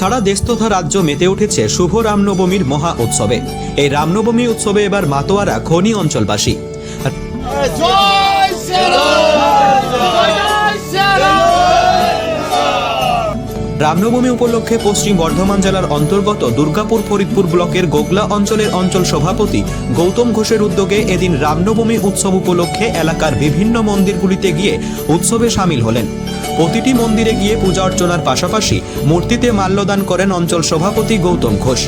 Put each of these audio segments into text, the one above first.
সারা দেশ তথা রাজ্য মেতে উঠেছে শুভ রামনবমীর মহা উৎসবে। এই রামনবমী উৎসবে এবার মাতোয়ারা খনি অঞ্চলবাসী। রামনবমী উপলক্ষে পশ্চিম বর্ধমান জেলার অন্তর্গত দুর্গাপুর ফরিদপুর ব্লকের গোগলা অঞ্চলের অঞ্চল সভাপতি গৌতম ঘোষের উদ্যোগে এদিন রামনবমী উৎসব উপলক্ষে এলাকার বিভিন্ন মন্দিরগুলিতে গিয়ে উৎসবে সামিল হলেন। প্রতিটি মন্দিরে গিয়ে পূজা অর্চনার পাশাপাশি মূর্তিতে মাল্যদান করেন অঞ্চল সভাপতি গৌতম ঘোষ।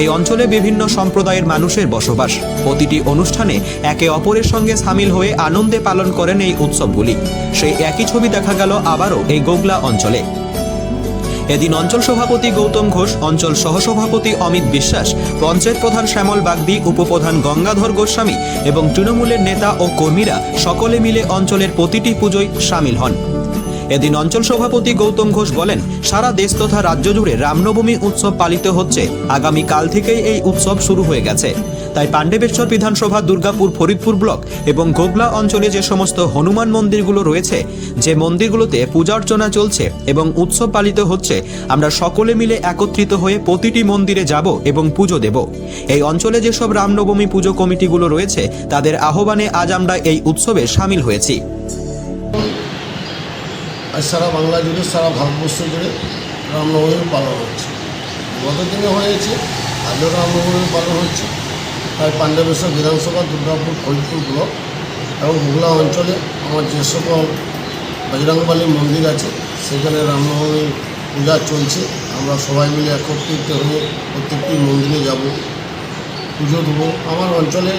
এই অঞ্চলে বিভিন্ন সম্প্রদায়ের মানুষের বসবাস। প্রতিটি অনুষ্ঠানে একে অপরের সঙ্গে সামিল হয়ে আনন্দে পালন করেন এই উৎসবগুলি। সেই একই ছবি দেখা গেল আবারও এই গোগলা অঞ্চলে। এদিন অঞ্চল সভাপতি গৌতম ঘোষ, অঞ্চল সহসভাপতি অমিত বিশ্বাস, পঞ্চায়েত প্রধান শ্যামল বাগদি, উপপ্রধান গঙ্গাধর গোস্বামী এবং তৃণমূলের নেতা ও কর্মীরা সকলে মিলে অঞ্চলের প্রতিটি পুজোয় সামিল হন। এদিন অঞ্চল সভাপতি গৌতম ঘোষ বলেন, সারা দেশ তথা রাজ্য জুড়ে রামনবমী উৎসব পালিত হচ্ছে। আগামী কাল থেকেই এই উৎসব শুরু হয়ে গেছে। তাই পাণ্ডবেশ্বর বিধানসভা, দুর্গাপুর ফরিদপুর ব্লক এবং গোগলা অঞ্চলে যে সমস্ত হনুমান মন্দিরগুলো রয়েছে, যে মন্দিরগুলোতে পূজা অর্চনা চলছে এবং উৎসব পালিত হচ্ছে, আমরা সকলে মিলে একত্রিত হয়ে প্রতিটি মন্দিরে যাব এবং পুজো দেব। এই অঞ্চলে যেসব রামনবমী পুজো কমিটিগুলো রয়েছে তাদের আহ্বানে আজ আমরা এই উৎসবে সামিল হয়েছি। আজ সারা বাংলা জুড়ে, সারা ভারতবর্ষ জুড়ে রামনবমী পালন হচ্ছে। গত দিনে হয়েছে, আজও রামনবমী পালন হচ্ছে। তাই পাণ্ডবেশ্বর বিধানসভা, দুর্গাপুর ফরিদপুর ব্লক এবং গোগলা অঞ্চলে আমার যে সকল বজরংবলী মন্দির আছে সেখানে রামনবমী পূজা চলছে। আমরা সবাই মিলে একত্রিত হয়ে প্রত্যেকটি মন্দিরে যাব, পুজো দেবো। আমার অঞ্চলে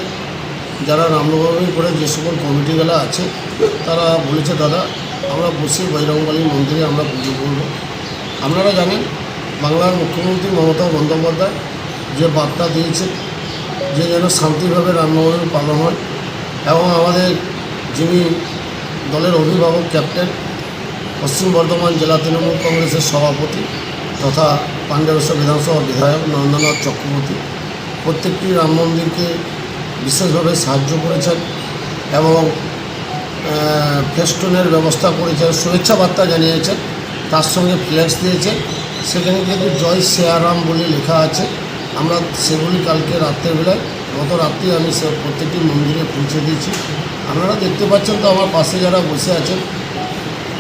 যারা রামনবমী করে যে সকল কমিটিগুলো আছে তারা বলেছে, দাদা আমরা বসে বজরংবলী মন্দিরে আমরা পুজো করব। আপনারা জানেন বাংলার মুখ্যমন্ত্রী মমতা বন্দ্যোপাধ্যায় যে বার্তা দিয়েছে যে যেন শান্তিভাবে রামনবমী পালন হয়, এবং আমাদের যিনি দলের অভিভাবক ক্যাপ্টেন, পশ্চিম বর্ধমান জেলা তৃণমূল কংগ্রেসের সভাপতি তথা পাণ্ডবেশ্বর বিধানসভা বিধায়ক নরেন্দ্রনাথ চক্রবর্তী প্রত্যেকটি রাম মন্দিরকে বিশেষভাবে সাহায্য করেছেন এবং ফেস্টুনের ব্যবস্থা করেছেন, শুভেচ্ছা বার্তা জানিয়েছেন, তার সঙ্গে ফ্ল্যাক্স দিয়েছেন। সেখানে কিন্তু জয় শ্রীরাম বলে লেখা আছে। আমরা সেগুলি কালকে রাত্রেবেলায়, গত রাত্রি আমি সে প্রত্যেকটি মন্দিরে পৌঁছে দিয়েছি। আপনারা দেখতে পাচ্ছেন তো আমার পাশে যারা বসে আছেন,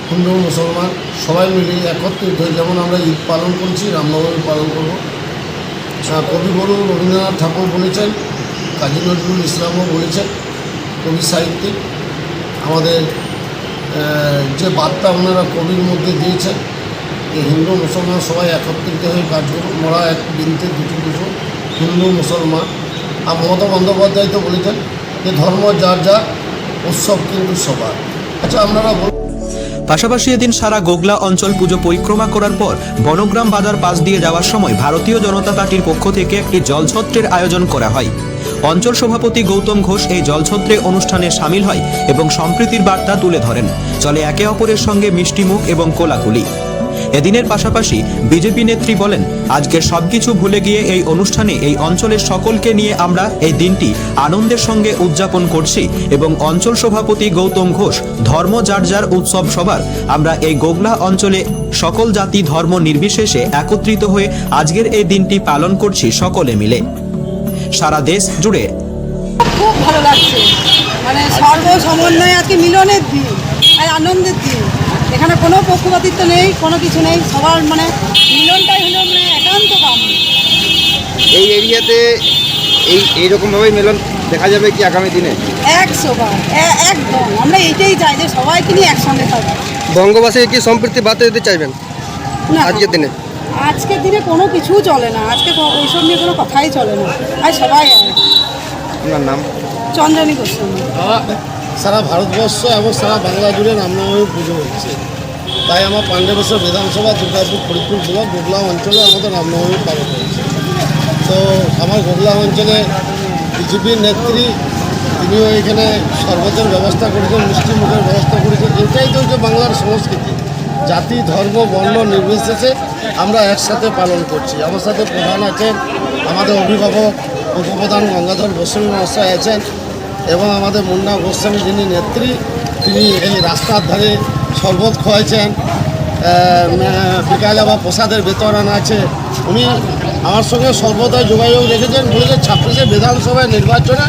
হিন্দু মুসলমান সবাই মিলে একত্রিত হয়ে যেমন আমরা ঈদ পালন করছি, রামনবমী পালন করব। কবিগুরু রবীন্দ্রনাথ ঠাকুর বলেছেন, কাজী নজরুল ইসলামও বলেছেন, কবি সাহিত্যিক। আমাদের যে বার্তা ওনারা কবির মধ্যে দিয়েছেন, এই হিন্দু মুসলমান সবাই একত্রিত হয়ে কাজ করুন, মোরা এক বিনতে দুটো দুটো হিন্দু মুসলমান। আর মমতা বন্দ্যোপাধ্যায় তো বলেছেন যে ধর্ম যার যার, উৎসব কিন্তু সবার। আচ্ছা, আপনারা পাশাপাশি এদিন সারা গোগলা অঞ্চল পুজো পরিক্রমা করার পর বনগ্রাম বাজার পাশ দিয়ে যাওয়ার সময় ভারতীয় জনতা পার্টির পক্ষ থেকে একটি জলছত্রের আয়োজন করা হয়। অঞ্চল সভাপতি গৌতম ঘোষ এই জলছত্রে অনুষ্ঠানে সামিল হয় এবং সম্প্রীতির বার্তা তুলে ধরেন। চলে একে অপরের সঙ্গে মিষ্টিমুখ এবং কোলাকুলি। এদিনের পাশাপাশি বিজেপি নেত্রী বলেন, আজকের সবকিছু ভুলে গিয়ে এই অনুষ্ঠানে এই অঞ্চলের সকলকে নিয়ে আমরা এই দিনটি আনন্দের সঙ্গে উদযাপন করছি এবং অঞ্চল সভাপতি গৌতম ঘোষ, ধর্ম যার যার, উৎসব সবার। আমরা এই গোগলা অঞ্চলে সকল জাতি ধর্ম নির্বিশেষে একত্রিত হয়ে আজকের এই দিনটি পালন করছি সকলে মিলে। সারা দেশ জুড়ে খুব ভালো লাগছে, মানে সর্ব সমন্বয়ে আজকে মিলনের দিন আর আনন্দের দিন। এখানে কোনো পক্ষপাতিত্ব নেই, কোনো কিছু নেই, সবার মানে মিলনটাই হলো মানে একান্ত কাম। এই এরিয়াতে এইরকমভাবেই মিলন দেখা যাবে কি আগামী দিনে? 100বার একদম আমরা এইটাই চাই যে সবাইকে নিয়ে একসঙ্গে থাকবো। বঙ্গবাসীকে কি সম্প্রীতি বার্তা দিতে চাইবেন না, আজকের দিনে? আজকের দিনে কোনো কিছুও চলে না, আজকে ওইসব নিয়ে কোনো কথাই চলে না। আর সবাই আপনার নাম? চন্দ্রানী গোস্বামী। সারা ভারতবর্ষ এবং সারা বাংলা জুড়ে রামনবমী পুজো হচ্ছে। তাই আমার পাণ্ডবেশ্বর বিধানসভা, দুর্গাপুর ফরিদপুর ব্লক গোগলা অঞ্চলে আমাদের রামনবমী পালন হচ্ছে। তো আমার গোগলা অঞ্চলে বিজেপির নেত্রী, তিনিও এখানে শরবতের ব্যবস্থা করেছেন, মিষ্টিমুখের ব্যবস্থা করেছেন। এটাই তো হচ্ছে বাংলার সংস্কৃতি, জাতি ধর্ম বর্ণ নির্বিশেষে আমরা একসাথে পালন করছি। আমার সাথে প্রধান আছেন, আমাদের অভিভাবক উপপ্রধান গঙ্গাধর গোস্বামী মহাশয় আছেন এবং আমাদের মুন্না গোস্বামী যিনি নেত্রী, তিনি এই রাস্তার ধারে শরবত খাওয়াইছেন বিকালে বা প্রসাদের বিতরণ আছে। উনি আমার সঙ্গে সর্বদা যোগাযোগ রেখেছেন, বলেছেন 26শে বিধানসভায় নির্বাচনে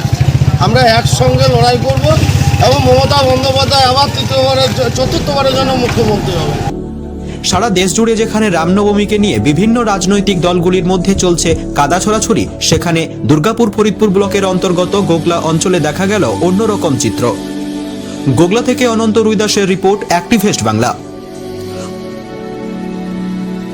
আমরা একসঙ্গে লড়াই করব এবং মমতা বন্দ্যোপাধ্যায় আবার চতুর্থবারের জন্য মুখ্যমন্ত্রী হবে। সারা দেশ জুড়ে যেখানে রামনবমীকে নিয়ে বিভিন্ন রাজনৈতিক দলগুলির মধ্যে চলছে কাদা ছড়াছড়ি, সেখানে দুর্গাপুর ফরিদপুর ব্লকের অন্তর্গত গোগলা অঞ্চলে দেখা গেল অন্যরকম চিত্র। গোগলা থেকে অনন্ত রুইদাসের রিপোর্ট, অ্যাক্টিভেস্ট বাংলা।